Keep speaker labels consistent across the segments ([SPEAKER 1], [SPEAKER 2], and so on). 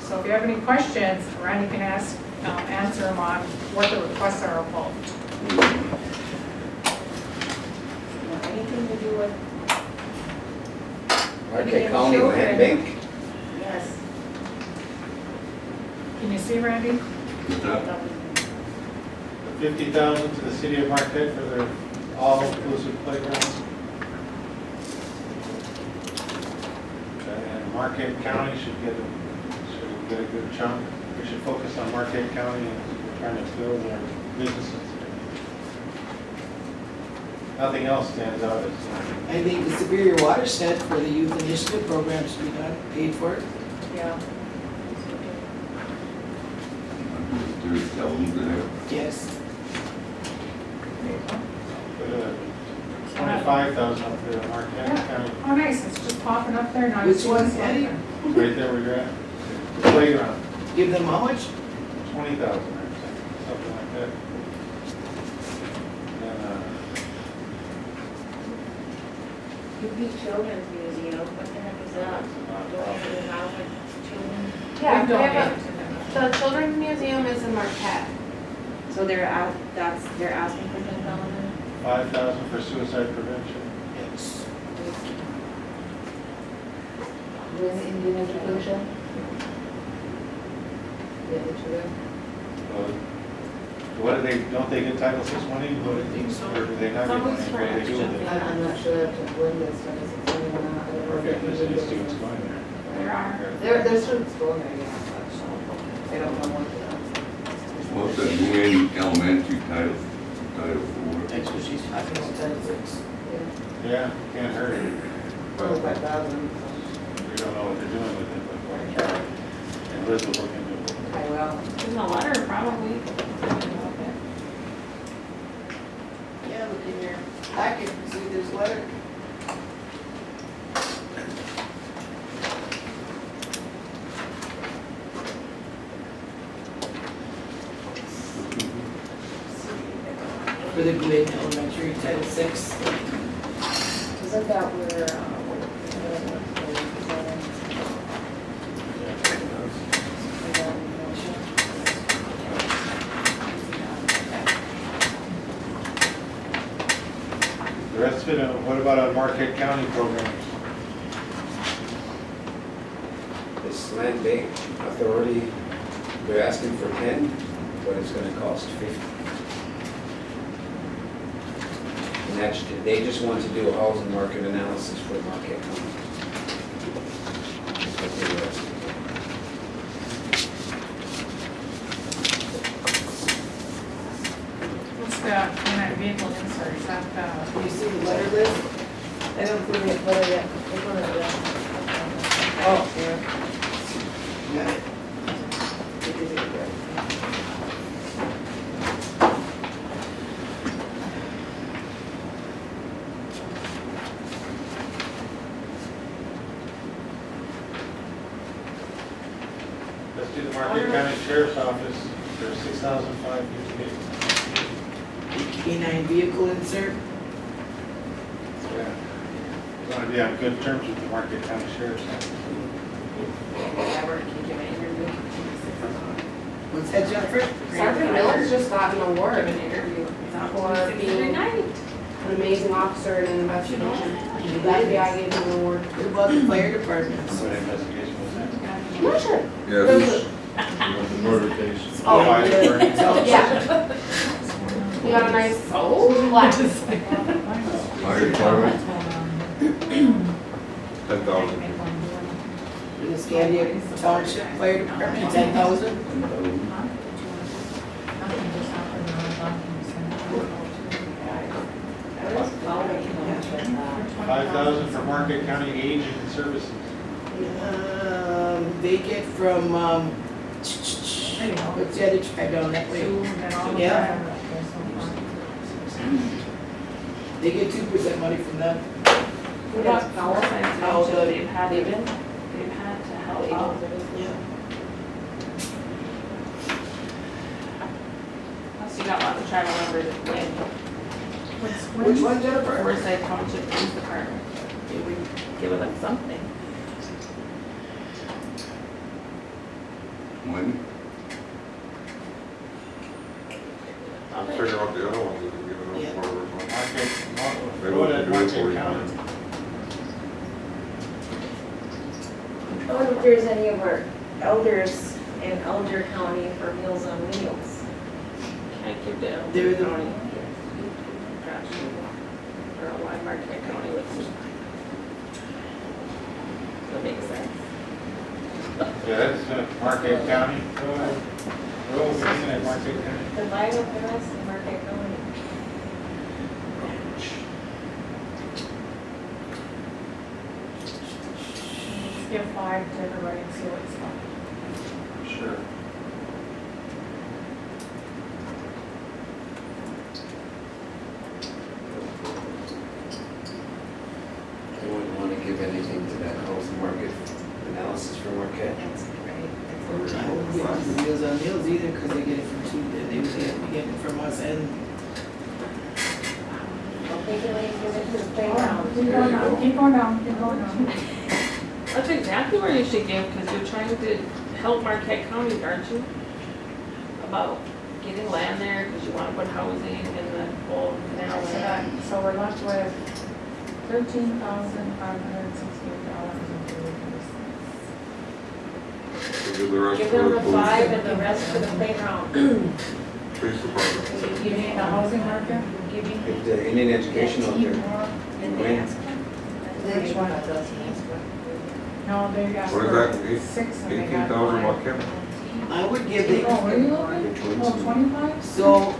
[SPEAKER 1] So if you have any questions, Randy can answer them on what the requests are about.
[SPEAKER 2] Anything to do with?
[SPEAKER 3] Marquette County Land Bank.
[SPEAKER 2] Yes.
[SPEAKER 1] Can you see, Randy?
[SPEAKER 4] $50,000 to the city of Marquette for their all-inclusive playgrounds. Okay, and Marquette County should get a good chunk. We should focus on Marquette County and trying to build their businesses. Nothing else stands out as.
[SPEAKER 5] I think the Superior Watershed for the youth initiative program should be done, paid for.
[SPEAKER 2] Yeah.
[SPEAKER 5] Yes.
[SPEAKER 4] Put 25,000 up there in Marquette
[SPEAKER 1] Yeah.
[SPEAKER 4] County.
[SPEAKER 1] Oh, nice, it's just popping up there now.
[SPEAKER 5] Which one, Eddie?
[SPEAKER 4] Right there where you're at. The playground,
[SPEAKER 5] Give them how much?
[SPEAKER 4] 20,000 something like that. And,
[SPEAKER 2] UP Children's Museum, what the heck is that? Do I have to have with children?
[SPEAKER 6] Yeah,
[SPEAKER 1] We
[SPEAKER 6] they have
[SPEAKER 1] donated to them.
[SPEAKER 6] the Children's Museum is in Marquette.
[SPEAKER 2] So they're out, they're asking for 10,000?
[SPEAKER 4] 5,000 for suicide prevention.
[SPEAKER 5] Yes.
[SPEAKER 2] With Indian education? The other two?
[SPEAKER 4] What do they, don't they get Title VI money?
[SPEAKER 5] I think so.
[SPEAKER 4] Or do they not get money? What do they do with it?
[SPEAKER 2] I'm not sure if when this started, it's only one out of the.
[SPEAKER 4] Okay, there's any students going there.
[SPEAKER 1] There are.
[SPEAKER 2] There's students going there, yeah, but I don't know what the.
[SPEAKER 7] What's the UN elementary title IV?
[SPEAKER 5] That's what she's talking about, Title VI.
[SPEAKER 4] Yeah, can't hurt.
[SPEAKER 2] 25,000.
[SPEAKER 4] We don't know what they're doing with it, but, and Liz will look into it.
[SPEAKER 2] I will.
[SPEAKER 1] There's a letter, probably.
[SPEAKER 5] Yeah, look in your packet, see there's a letter. For the Glen Elementary, Title VI.
[SPEAKER 2] Isn't that where,
[SPEAKER 4] The rest of it, what about our Marquette County programs?
[SPEAKER 3] This Land Bank Authority, they're asking for 10, but it's gonna cost 50. And that's, they just want to do a housing market analysis for Marquette County. That's what they were asking for.
[SPEAKER 1] What's the, in that vehicle insert, is that the?
[SPEAKER 5] You see the letter list?
[SPEAKER 2] I don't see it, what is it? Which one is it? Oh, here.
[SPEAKER 5] Got it.
[SPEAKER 2] It is here.
[SPEAKER 4] Let's do the Marquette County Sheriff's Office for $6,558.
[SPEAKER 5] K9 vehicle insert.
[SPEAKER 4] Yeah. We want to be on good terms with the Marquette County Sheriff's Office.
[SPEAKER 5] What's that, Jennifer?
[SPEAKER 6] Sergeant Miller's just got an award
[SPEAKER 1] Give an interview.
[SPEAKER 6] for being an amazing officer in an investigation. The FBI gave him an award.
[SPEAKER 5] What about the fire departments?
[SPEAKER 4] What investigation was that?
[SPEAKER 6] I'm not sure.
[SPEAKER 7] Yeah, this
[SPEAKER 4] The murder case.
[SPEAKER 6] Oh,
[SPEAKER 4] Fire
[SPEAKER 5] yeah.
[SPEAKER 4] burning.
[SPEAKER 6] Yeah. We got a nice black.
[SPEAKER 7] fire department, 10,000.
[SPEAKER 5] For the Scandia Township Fire Department, 10,000.
[SPEAKER 4] $5,000 for Marquette County Aging Services.
[SPEAKER 5] They get from, what's the other tribe down that way? Yeah. They get 2% money from them.
[SPEAKER 6] We got power lines,
[SPEAKER 5] How
[SPEAKER 6] so
[SPEAKER 5] the-
[SPEAKER 6] they've had to help out.
[SPEAKER 5] Yeah.
[SPEAKER 6] Plus you got lots of tribal members that win.
[SPEAKER 5] Which one, Jennifer?
[SPEAKER 6] Forsyth Township Police Department. They would give them something.
[SPEAKER 7] When?
[SPEAKER 8] I'll figure out the other ones that are giving
[SPEAKER 5] Yeah.
[SPEAKER 8] us more or something.
[SPEAKER 4] Market, road at Market County.
[SPEAKER 2] I wonder if there's any of our elders in Elder County for Meals on Wheels.
[SPEAKER 9] Can't give them.
[SPEAKER 5] They're the-
[SPEAKER 9] county. Or a wide Marquette County with. That makes sense.
[SPEAKER 4] Yeah, that's Market County. Road beginning at Market County.
[SPEAKER 2] The Bible for us in Marquette County.
[SPEAKER 1] Let's give 5 to everybody and see what's up.
[SPEAKER 4] Sure.
[SPEAKER 3] Anyone want to give anything to that housing market analysis for Marquette?
[SPEAKER 2] That's great.
[SPEAKER 5] I wouldn't give it to Meals on Meals either, because they get it from two, they would get it from us and
[SPEAKER 2] Well, think of it, give it to the
[SPEAKER 1] Keep
[SPEAKER 2] playground.
[SPEAKER 1] going down, keep going down, keep going down.
[SPEAKER 9] That's exactly where you should give, because you're trying to help Marquette County, aren't you? About getting land there, because you want to put housing and the whole canal
[SPEAKER 1] So
[SPEAKER 9] there.
[SPEAKER 1] that, so we're left with $13,568.33.
[SPEAKER 8] So give the rest
[SPEAKER 2] Give
[SPEAKER 8] to
[SPEAKER 2] them
[SPEAKER 8] the
[SPEAKER 2] the
[SPEAKER 8] police.
[SPEAKER 2] 5 and the rest for the playground.
[SPEAKER 8] Police department.
[SPEAKER 1] You need the housing market?
[SPEAKER 2] Giving.
[SPEAKER 3] If the Indian education out there,
[SPEAKER 2] Advanced.
[SPEAKER 1] Which one? No, they asked
[SPEAKER 8] What is
[SPEAKER 1] for
[SPEAKER 8] that?
[SPEAKER 1] 6 and they got
[SPEAKER 8] 18,000
[SPEAKER 1] 5.
[SPEAKER 8] what, Kim?
[SPEAKER 5] I would give the,
[SPEAKER 1] Oh, where are you looking? Oh, 25?
[SPEAKER 5] so,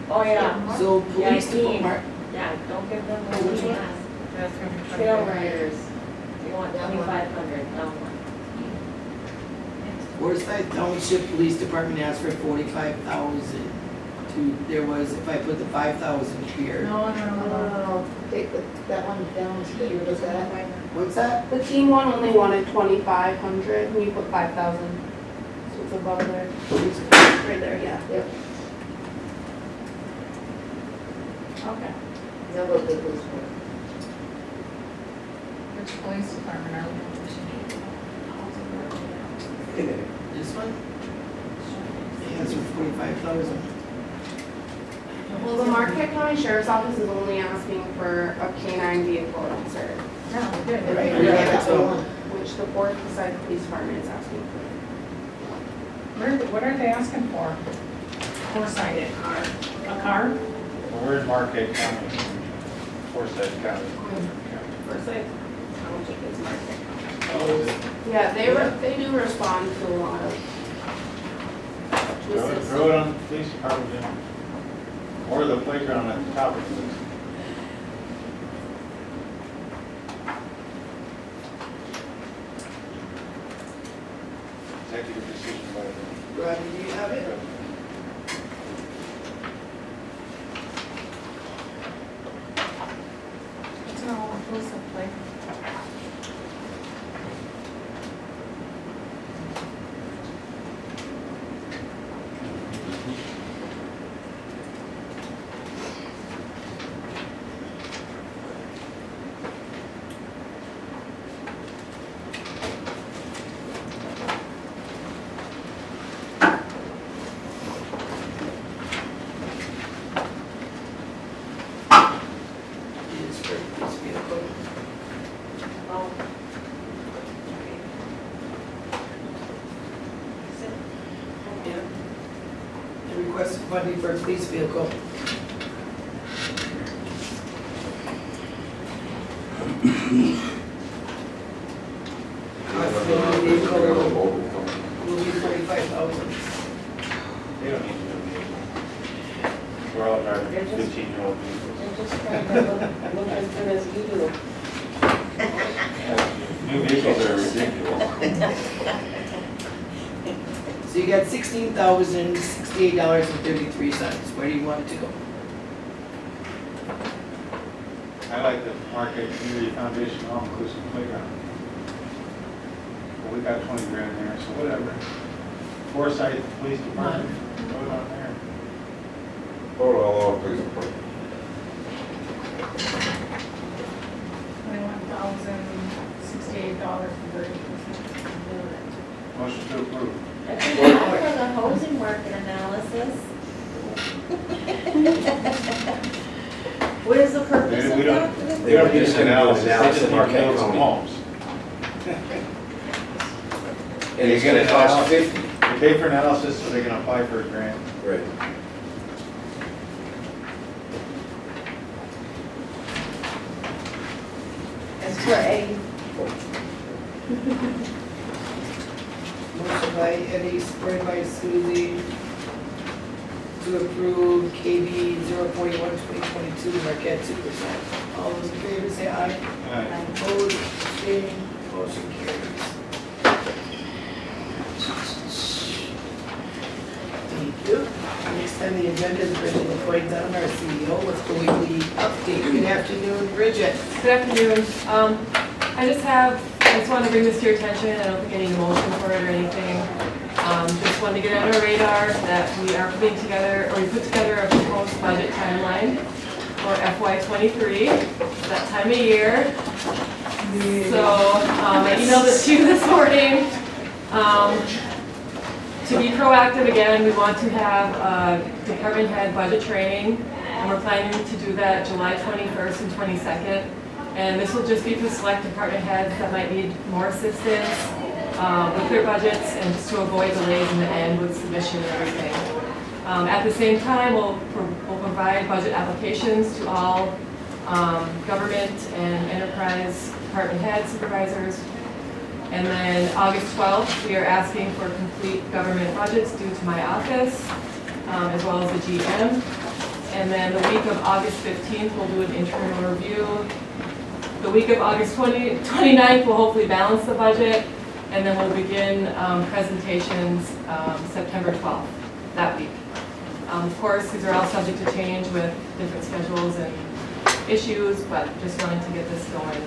[SPEAKER 2] Oh, yeah.
[SPEAKER 5] so
[SPEAKER 2] Yeah,
[SPEAKER 5] police
[SPEAKER 2] team.
[SPEAKER 5] department,
[SPEAKER 2] Yeah, don't give them the
[SPEAKER 5] Which one?
[SPEAKER 2] team.
[SPEAKER 1] That's gonna be
[SPEAKER 2] Trail
[SPEAKER 1] 25.
[SPEAKER 2] riders. You want 2,500, down one.
[SPEAKER 5] Forsyth Township Police Department asked for 45,000 to, there was, if I put the 5,000 here.
[SPEAKER 1] No, no, no, no.
[SPEAKER 10] Take that one down here, was that?
[SPEAKER 5] What's that?
[SPEAKER 6] The team one only wanted 2,500, and you put 5,000. So it's above there. Right there, yeah.
[SPEAKER 10] Yep,
[SPEAKER 1] Okay.
[SPEAKER 10] that was the police one.
[SPEAKER 1] Which police department are we?
[SPEAKER 5] This one? They asked for 45,000.
[SPEAKER 6] Well, the Marquette County Sheriff's Office is only asking for a K-9 vehicle officer,
[SPEAKER 1] Yeah, we did.
[SPEAKER 5] Right.
[SPEAKER 10] Yeah,
[SPEAKER 5] Yeah,
[SPEAKER 10] that
[SPEAKER 5] so-
[SPEAKER 10] one.
[SPEAKER 6] which the Forsyth Police Department is asking for.
[SPEAKER 1] What are they asking for? Foresight, a car?
[SPEAKER 4] We're in Market County, Forsyth County.
[SPEAKER 9] Forsyth Township is Marquette County.
[SPEAKER 5] Oh,
[SPEAKER 6] Yeah, they do respond to a lot of.
[SPEAKER 4] Throw it on the police department, yeah. Or the playground at the top of the list. Executive decision by the.
[SPEAKER 5] Rodney, do you have it?
[SPEAKER 1] It's an all-inclusive play.
[SPEAKER 5] It is for police vehicle.
[SPEAKER 2] Oh.
[SPEAKER 5] Yeah. The requested funding for a police vehicle. Cost of the vehicle will be 45,000.
[SPEAKER 4] They don't need to know the We're all driving
[SPEAKER 2] They're just-
[SPEAKER 4] 15-year-old vehicles.
[SPEAKER 2] They're just trying to look as good as you do.
[SPEAKER 4] New vehicles are ridiculous.
[SPEAKER 5] So you got $16,068.33. Where do you want it to go?
[SPEAKER 4] I like the Market Community Foundation all-inclusive playground. But we got 20 grand there, so whatever. Forsyth Police Department, throw it on there.
[SPEAKER 8] Hold on, police department.
[SPEAKER 1] $21,068.30.
[SPEAKER 4] Motion to approve.
[SPEAKER 2] That's enough for the housing market analysis. What is the purpose of
[SPEAKER 4] We don't-
[SPEAKER 2] that?
[SPEAKER 3] They were
[SPEAKER 4] do
[SPEAKER 3] just gonna do an
[SPEAKER 4] analysis, they
[SPEAKER 3] analysis
[SPEAKER 4] just
[SPEAKER 3] of
[SPEAKER 4] need to
[SPEAKER 3] Marquette
[SPEAKER 4] build some
[SPEAKER 3] County.
[SPEAKER 4] homes.
[SPEAKER 3] And it's gonna cost 50.
[SPEAKER 4] They pay for analysis so they can apply for a grant.
[SPEAKER 3] Right.
[SPEAKER 10] As for A,
[SPEAKER 5] Motion by Eddie, supported by Suzie, to approve KB 041-2022, Marquette 2%. All those in favor say aye.
[SPEAKER 4] Aye.
[SPEAKER 5] Opposed, abstaining, motion carries. Thank you. Next on the agenda is Bridget LaPointe Dunn, our CEO, with the weekly update. Good afternoon, Bridget.
[SPEAKER 11] Good afternoon. I just wanted to bring this to your attention. I don't think I need a motion for it or anything. Just wanted to get it on our radar that we are putting together, or we put together a proposed budget timeline for FY23, that time of year. So I emailed it to you this morning. To be proactive again, we want to have department head budget training, and we're planning to do that July 21st and 22nd. And this will just be for select department heads that might need more assistance with their budgets, and just to avoid delays in the end with submission and everything. At the same time, we'll provide budget applications to all government and enterprise department head supervisors. And then August 12th, we are asking for complete government budgets due to my office, as well as the GM. And then the week of August 15th, we'll do an internal review. The week of August 29th, we'll hopefully balance the budget. And then we'll begin presentations September 12th, that week. Of course, these are all subject to change with different schedules and issues, but just wanted to get this going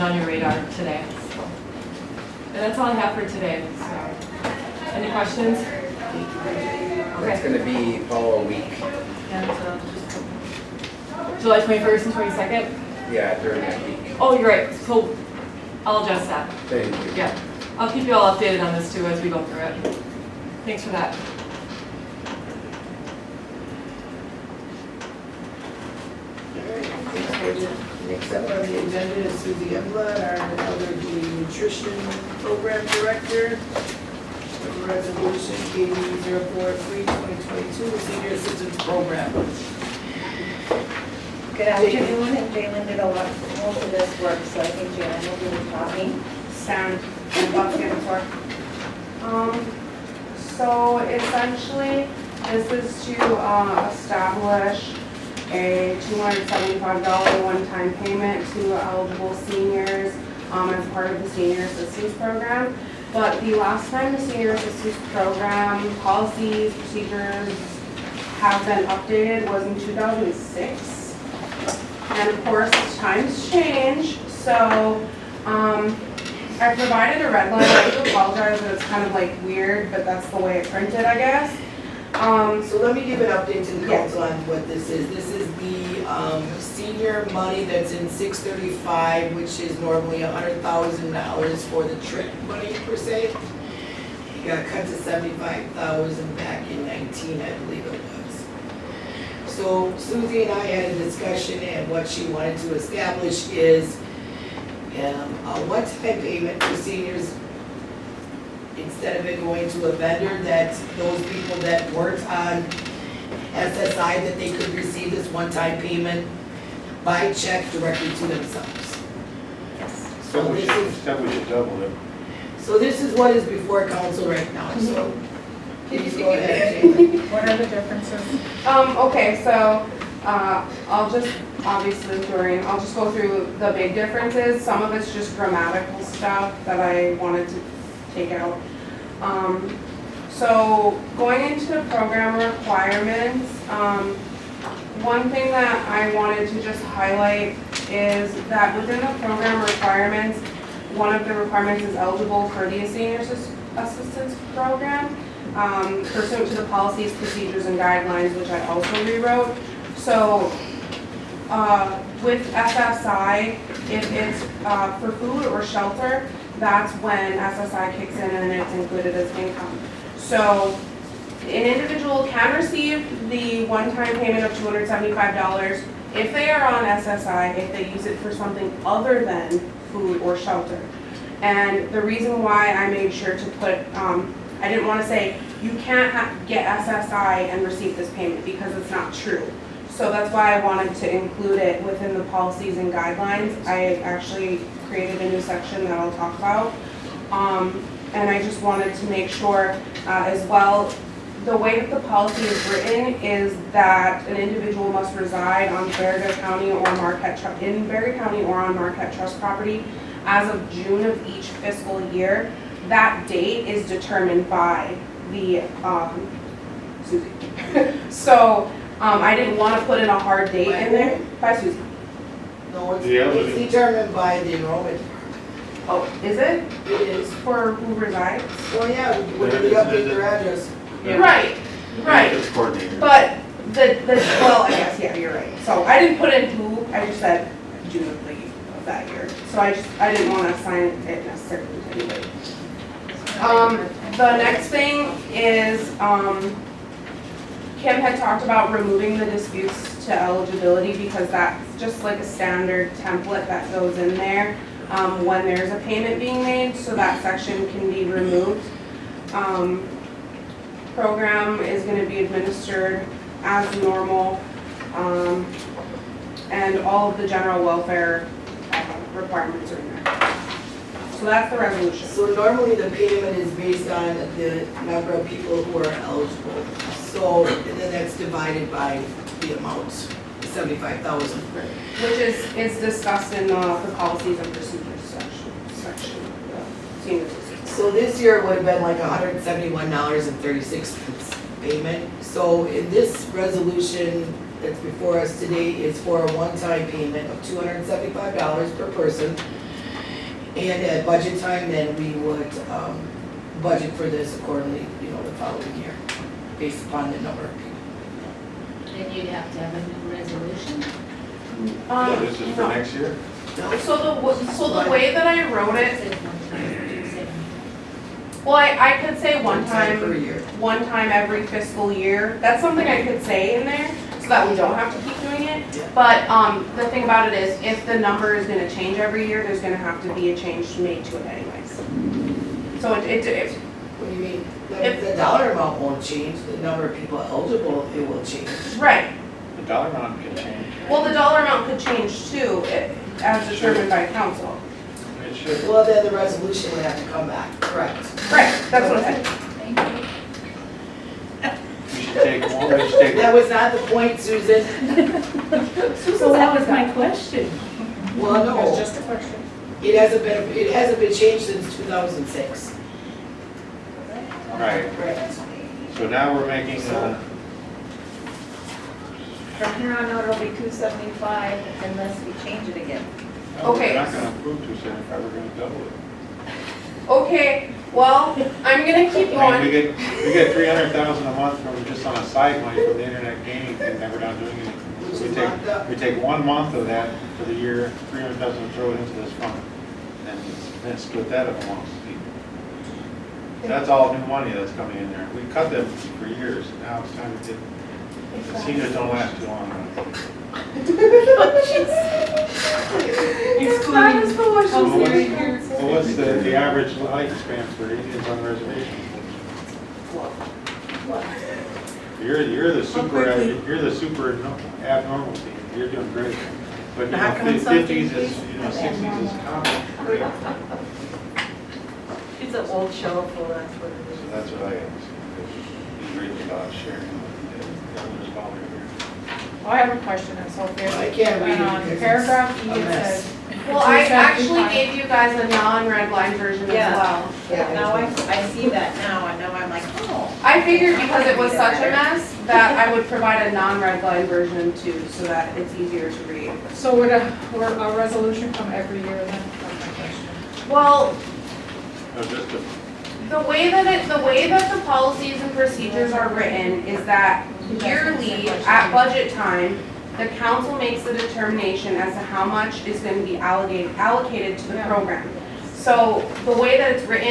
[SPEAKER 11] on your radar today. So. And that's all I have for today. So. Any questions?
[SPEAKER 3] It's gonna be all a week.
[SPEAKER 11] And July 21st and 22nd?
[SPEAKER 3] Yeah, during that week.
[SPEAKER 11] Oh, you're right. So I'll adjust that.
[SPEAKER 3] Thank you.
[SPEAKER 11] Yeah. I'll keep you all updated on this too as we go through it. Thanks for that.
[SPEAKER 5] Next up on the agenda is Suzie Emblad, our elderly nutrition program director. With the resolution KB 043-2022, the senior assistance program.
[SPEAKER 10] good afternoon, and Jalen did a lot, most of this work, so I think Jalen will be talking.
[SPEAKER 6] Sound and what's getting work. So essentially, this is to establish a $275 one-time payment to eligible seniors as part of the senior assistance program. But the last time the senior assistance program policies, procedures have been updated was in 2006. And of course, times change, so I provided a red line. I do apologize that it's kind of like weird, but that's the way it printed, I guess.
[SPEAKER 5] So let me give an update to the
[SPEAKER 6] Yeah.
[SPEAKER 5] council on what this is. This is the senior money that's in 635, which is normally $100,000 for the trip money per se. It got cut to 75,000 back in 19, I believe it was. So Suzie and I had a discussion, and what she wanted to establish is a one-time payment for seniors, instead of it going to a vendor, that those people that weren't on SSI, that they could receive this one-time payment by check directly to themselves. So
[SPEAKER 4] So we
[SPEAKER 5] this is,
[SPEAKER 4] should double it.
[SPEAKER 5] so this is what is before council right now, so please go ahead, Jalen.
[SPEAKER 1] What are the differences?
[SPEAKER 6] Okay, so I'll just, obviously I'll just go through the big differences. Some of it's just grammatical stuff that I wanted to take out. So going into the program requirements, one thing that I wanted to just highlight is that within the program requirements, one of the requirements is eligible for the senior assistance program, pursuant to the policies, procedures, and guidelines, which I also rewrote. So with SSI, if it's for food or shelter, that's when SSI kicks in and it's included as income. So an individual can receive the one-time payment of $275 if they are on SSI, if they use it for something other than food or shelter. And the reason why I made sure to put, I didn't want to say you can't get SSI and receive this payment because it's not true. So that's why I wanted to include it within the policies and guidelines. I actually created a new section that I'll talk about. And I just wanted to make sure as well, the way that the policy is written is that an individual must reside on Berry County or Marquette, in Berry County or on Marquette Trust property as of June of each fiscal year. That date is determined by the, Susie. So, I didn't want to put in a hard date in there, by Susie.
[SPEAKER 5] No, it's determined by the enrollment.
[SPEAKER 6] Oh, is it?
[SPEAKER 5] It is.
[SPEAKER 6] For who resides?
[SPEAKER 5] Well, yeah, when they update their address.
[SPEAKER 6] Right, right.
[SPEAKER 4] It's coordinated.
[SPEAKER 6] But well, I guess, yeah, you're right. So I didn't put in who, I just said June of that year. So I didn't want to assign it necessarily to anybody. The next thing is, Kim had talked about removing the disputes to eligibility because that's just like a standard template that goes in there when there's a payment being made, so that section can be removed. Program is going to be administered as normal, and all of the general welfare requirements are in there. So that's the resolution.
[SPEAKER 5] So normally the payment is based on the number of people who are eligible. So, and then that's divided by the amount, 75,000.
[SPEAKER 6] Which is discussed in the policies and procedures section of the senior system.
[SPEAKER 5] So this year would have been like $171.36 payment. So in this resolution that's before us today is for a one-time payment of $275 per person. And at budget time, then we would budget for this accordingly, the following year, based upon the number of people.
[SPEAKER 2] Then you'd have to have a new resolution.
[SPEAKER 4] So this is for
[SPEAKER 6] No.
[SPEAKER 4] next year?
[SPEAKER 6] So the way that I wrote it, well, I could say one time every fiscal year. That's something I could say in there so that we don't have to keep doing it.
[SPEAKER 5] Yeah.
[SPEAKER 6] But the thing about it is, if the number is going to change every year, there's going to have to be a change made to it anyways. So
[SPEAKER 5] What do you mean? The dollar amount won't change, the number of people eligible, it will change.
[SPEAKER 6] right.
[SPEAKER 4] The dollar amount can change.
[SPEAKER 6] Well, the dollar amount could change too, as determined by council.
[SPEAKER 4] It should.
[SPEAKER 5] Well, then the resolution would have to come back, correct?
[SPEAKER 6] Right, that's what I said.
[SPEAKER 4] We should take more, we should take.
[SPEAKER 5] That was not the point, Susan.
[SPEAKER 2] So that was my question.
[SPEAKER 5] Well, no,
[SPEAKER 1] Just a question.
[SPEAKER 5] it hasn't been changed since 2006.
[SPEAKER 4] Right,
[SPEAKER 5] Right.
[SPEAKER 4] so now we're making,
[SPEAKER 10] From here on out, it'll be 275 unless we change it again.
[SPEAKER 6] Okay.
[SPEAKER 4] We're not gonna approve 275, we're gonna double it.
[SPEAKER 6] Okay, well, I'm gonna keep
[SPEAKER 4] I
[SPEAKER 6] going.
[SPEAKER 4] mean, we get 300,000 a month from just on a side money from the internet gaming thing that we're not doing anything.
[SPEAKER 5] Which
[SPEAKER 4] We
[SPEAKER 5] is locked up.
[SPEAKER 4] take 1 month of that for the year, 300,000 and throw it into this fund, and then split that up amongst people. That's all new money that's coming in there. We cut them for years, now it's time to get, the seniors don't last too long.
[SPEAKER 6] Excluding
[SPEAKER 4] So what's the average lifespan for Indians on the reservation? You're the super abnormal team, you're doing great. But you know, 50s is, 60s is common.
[SPEAKER 10] It's an old show, so that's what it
[SPEAKER 4] So that's what I am, because he's reading about sharing with the governor's volunteer.
[SPEAKER 1] Well, I have a question, and so if
[SPEAKER 5] I can't read it
[SPEAKER 1] on
[SPEAKER 5] because
[SPEAKER 1] paragraph
[SPEAKER 5] it's
[SPEAKER 1] E,
[SPEAKER 5] a
[SPEAKER 1] it
[SPEAKER 5] mess.
[SPEAKER 1] says.
[SPEAKER 6] Well, I actually gave you guys a non-red line version as
[SPEAKER 10] Yeah.
[SPEAKER 6] well.
[SPEAKER 10] Yeah, now I see that now, and now I'm like, oh.
[SPEAKER 6] I figured because it was such a mess that I would provide a non-red line version too, so that it's easier to read.
[SPEAKER 1] So would a resolution come every year then? That's my question.
[SPEAKER 6] Well,
[SPEAKER 4] No, just a,
[SPEAKER 6] the way that the policies and procedures are written is that yearly, at budget time, the council makes the determination as to how much is going to be allocated to the program. So the way that it's written